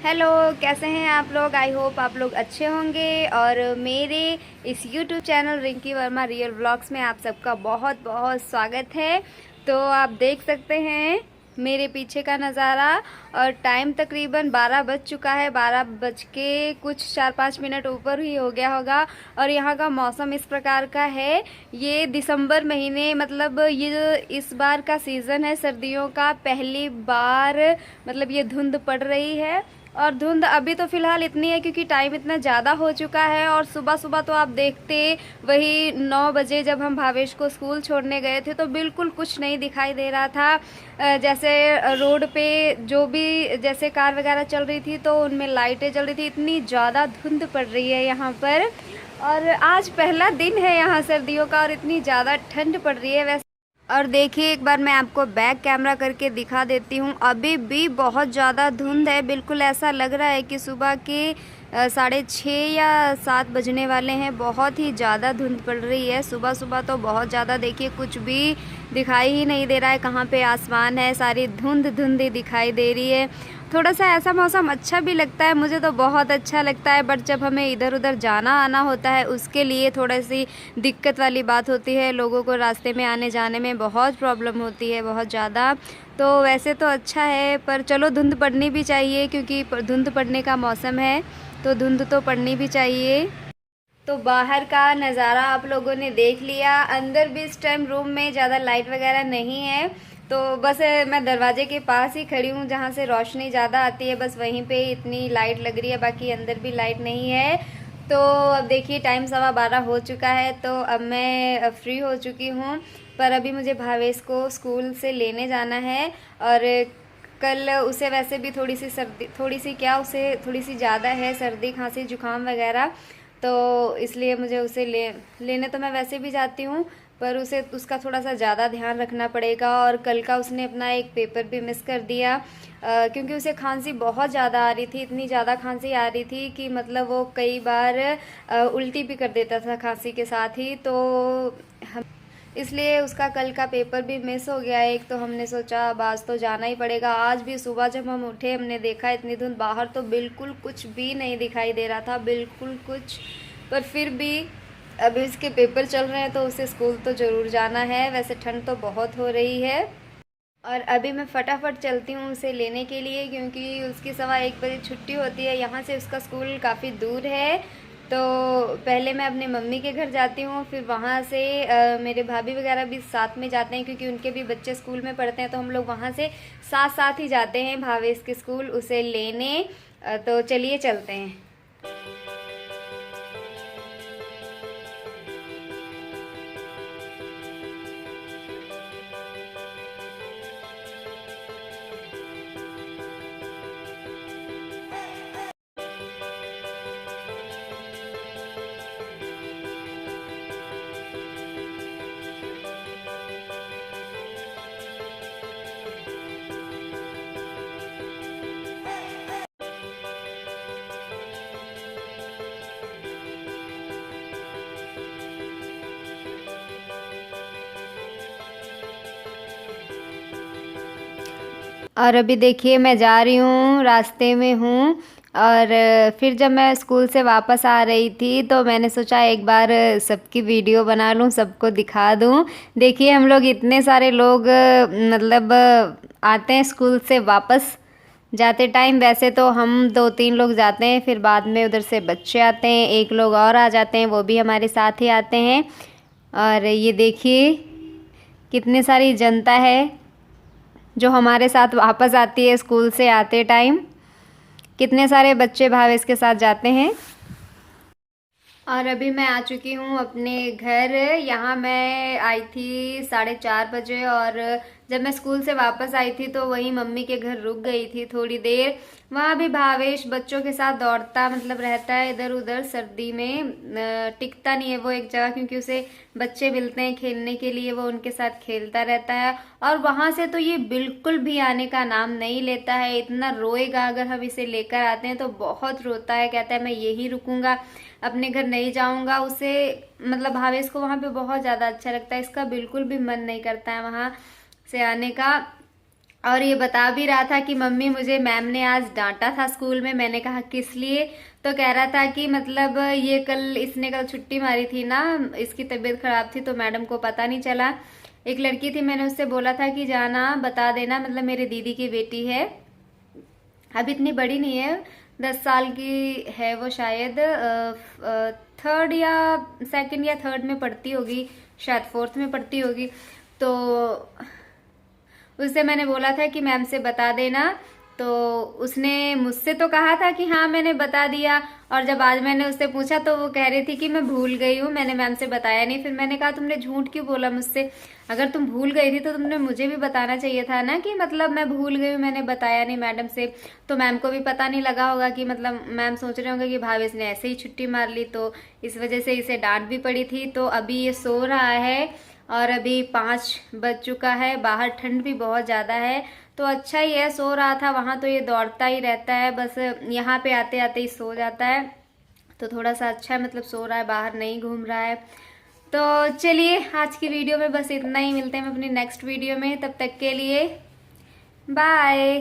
Hello, कैसे हैं आप लोग। आई होप आप लोग अच्छे होंगे। और मेरे इस YouTube channel Rinki Verma real vlogs में आप सबका बहुत बहुत स्वागत है। तो आप देख सकते हैं मेरे पीछे का नज़ारा। और टाइम तकरीबन 12 बज चुका है, 12 बज के कुछ 4-5 मिनट ऊपर ही हो गया होगा। और यहाँ का मौसम इस प्रकार का है। ये दिसंबर महीने मतलब ये जो इस बार का सीज़न है सर्दियों का, पहली बार मतलब ये धुंध पड़ रही है। और धुंध अभी तो फिलहाल इतनी है क्योंकि टाइम इतना ज़्यादा हो चुका है। और सुबह सुबह तो आप देखते वही 9 बजे जब हम भावेश को स्कूल छोड़ने गए थे तो बिल्कुल कुछ नहीं दिखाई दे रहा था। जैसे रोड पे जो भी जैसे कार वगैरह चल रही थी तो उनमें लाइटें जल रही थी। इतनी ज़्यादा धुंध पड़ रही है यहाँ पर। और आज पहला दिन है यहाँ सर्दियों का और इतनी ज़्यादा ठंड पड़ रही है। वैसे और देखिए एक बार मैं आपको बैक कैमरा करके दिखा देती हूँ। अभी भी बहुत ज़्यादा धुंध है। बिल्कुल ऐसा लग रहा है कि सुबह के 6:30 या 7 बजने वाले हैं। बहुत ही ज़्यादा धुंध पड़ रही है सुबह सुबह तो बहुत ज़्यादा। देखिए कुछ भी दिखाई ही नहीं दे रहा है, कहाँ पे आसमान है, सारी धुंध धुंध ही दिखाई दे रही है। थोड़ा सा ऐसा मौसम अच्छा भी लगता है, मुझे तो बहुत अच्छा लगता है। बट जब हमें इधर उधर जाना आना होता है उसके लिए थोड़ी सी दिक्कत वाली बात होती है। लोगों को रास्ते में आने जाने में बहुत प्रॉब्लम होती है, बहुत ज़्यादा। तो वैसे तो अच्छा है पर चलो धुंध पड़नी भी चाहिए क्योंकि धुंध पड़ने का मौसम है तो धुंध तो पड़नी भी चाहिए। तो बाहर का नज़ारा आप लोगों ने देख लिया। अंदर भी इस टाइम रूम में ज़्यादा लाइट वगैरह नहीं है तो बस मैं दरवाजे के पास ही खड़ी हूँ जहाँ से रोशनी ज़्यादा आती है, बस वहीं पे इतनी लाइट लग रही है, बाकी अंदर भी लाइट नहीं है। तो अब देखिए टाइम 12:15 हो चुका है तो अब मैं फ्री हो चुकी हूँ। पर अभी मुझे भावेश को स्कूल से लेने जाना है। और कल उसे वैसे भी थोड़ी सी सर्दी, थोड़ी सी क्या, उसे थोड़ी सी ज़्यादा है सर्दी खांसी जुकाम वगैरह। तो इसलिए मुझे उसे लेने तो मैं वैसे भी जाती हूँ पर उसे उसका थोड़ा सा ज़्यादा ध्यान रखना पड़ेगा। और कल का उसने अपना एक पेपर भी मिस कर दिया क्योंकि उसे खांसी बहुत ज़्यादा आ रही थी। इतनी ज़्यादा खांसी आ रही थी कि मतलब वो कई बार उल्टी भी कर देता था खांसी के साथ ही। तो हम इसलिए उसका कल का पेपर भी मिस हो गया है। एक तो हमने सोचा अब आज तो जाना ही पड़ेगा। आज भी सुबह जब हम उठे हमने देखा इतनी धुंध, बाहर तो बिल्कुल कुछ भी नहीं दिखाई दे रहा था, बिल्कुल कुछ। पर फिर भी अभी इसके पेपर चल रहे हैं तो उसे स्कूल तो ज़रूर जाना है। वैसे ठंड तो बहुत हो रही है। और अभी मैं फटाफट चलती हूँ उसे लेने के लिए क्योंकि उसकी 1:15 छुट्टी होती है। यहाँ से उसका स्कूल काफ़ी दूर है तो पहले मैं अपने मम्मी के घर जाती हूँ, फिर वहाँ से मेरे भाभी वगैरह भी साथ में जाते हैं क्योंकि उनके भी बच्चे स्कूल में पढ़ते हैं। तो हम लोग वहाँ से साथ साथ ही जाते हैं भावेश के स्कूल उसे लेने। तो चलिए चलते हैं। और अभी देखिए मैं जा रही हूँ, रास्ते में हूँ। और फिर जब मैं स्कूल से वापस आ रही थी तो मैंने सोचा एक बार सबकी वीडियो बना लूँ, सबको दिखा दूँ। देखिए हम लोग इतने सारे लोग मतलब आते हैं स्कूल से वापस जाते टाइम। वैसे तो हम 2-3 लोग जाते हैं, फिर बाद में उधर से बच्चे आते हैं, एक लोग और आ जाते हैं, वो भी हमारे साथ ही आते हैं। और ये देखिए कितनी सारी जनता है जो हमारे साथ वापस आती है स्कूल से आते टाइम। कितने सारे बच्चे भावेश के साथ जाते हैं। और अभी मैं आ चुकी हूँ अपने घर। यहाँ मैं आई थी 4:30 बजे और जब मैं स्कूल से वापस आई थी तो वहीं मम्मी के घर रुक गई थी थोड़ी देर। वहाँ भी भावेश बच्चों के साथ दौड़ता मतलब रहता है इधर उधर। सर्दी में टिकता नहीं है वो एक जगह क्योंकि उसे बच्चे मिलते हैं खेलने के लिए, वो उनके साथ खेलता रहता है। और वहाँ से तो ये बिल्कुल भी आने का नाम नहीं लेता है। इतना रोएगा अगर हम इसे लेकर आते हैं तो बहुत रोता है, कहता है मैं यही रुकूंगा, अपने घर नहीं जाऊंगा। उसे मतलब भावेश को वहाँ पे बहुत ज़्यादा अच्छा लगता है, इसका बिल्कुल भी मन नहीं करता है वहाँ से आने का। और ये बता भी रहा था कि मम्मी मुझे मैम ने आज डांटा था स्कूल में। मैंने कहा किस लिए? तो कह रहा था कि मतलब ये इसने कल छुट्टी मारी थी ना, इसकी तबीयत खराब थी तो मैडम को पता नहीं चला। एक लड़की थी, मैंने उससे बोला था कि जाना बता देना, मतलब मेरे दीदी की बेटी है, अभी इतनी बड़ी नहीं है, 10 साल की है वो, शायद थर्ड या सेकंड या थर्ड में पढ़ती होगी, शायद फोर्थ में पढ़ती होगी। तो उससे मैंने बोला था कि मैम से बता देना, तो उसने मुझसे तो कहा था कि हाँ मैंने बता दिया, और जब आज मैंने उससे पूछा तो वो कह रही थी कि मैं भूल गई हूँ, मैंने मैम से बताया नहीं। फिर मैंने कहा तुमने झूठ क्यों बोला मुझसे? अगर तुम भूल गई थी तो तुमने मुझे भी बताना चाहिए था ना, कि मतलब मैं भूल गई हूँ, मैंने बताया नहीं मैडम से। तो मैम को भी पता नहीं लगा होगा, कि मतलब मैम सोच रहे होंगे कि भावेश ने ऐसे ही छुट्टी मार ली, तो इस वजह से इसे डांट भी पड़ी थी। तो अभी ये सो रहा है, और अभी 5 बज चुका है, बाहर ठंड भी बहुत ज़्यादा है, तो अच्छा ही है, सो रहा था। वहाँ तो ये दौड़ता ही रहता है, बस यहाँ पे आते आते ही सो जाता है, तो थोड़ा सा अच्छा है, मतलब सो रहा है, बाहर नहीं घूम रहा है। तो चलिए आज की वीडियो में बस इतना ही, मिलते हैं हम अपनी नेक्स्ट वीडियो में, तब तक के लिए बाय।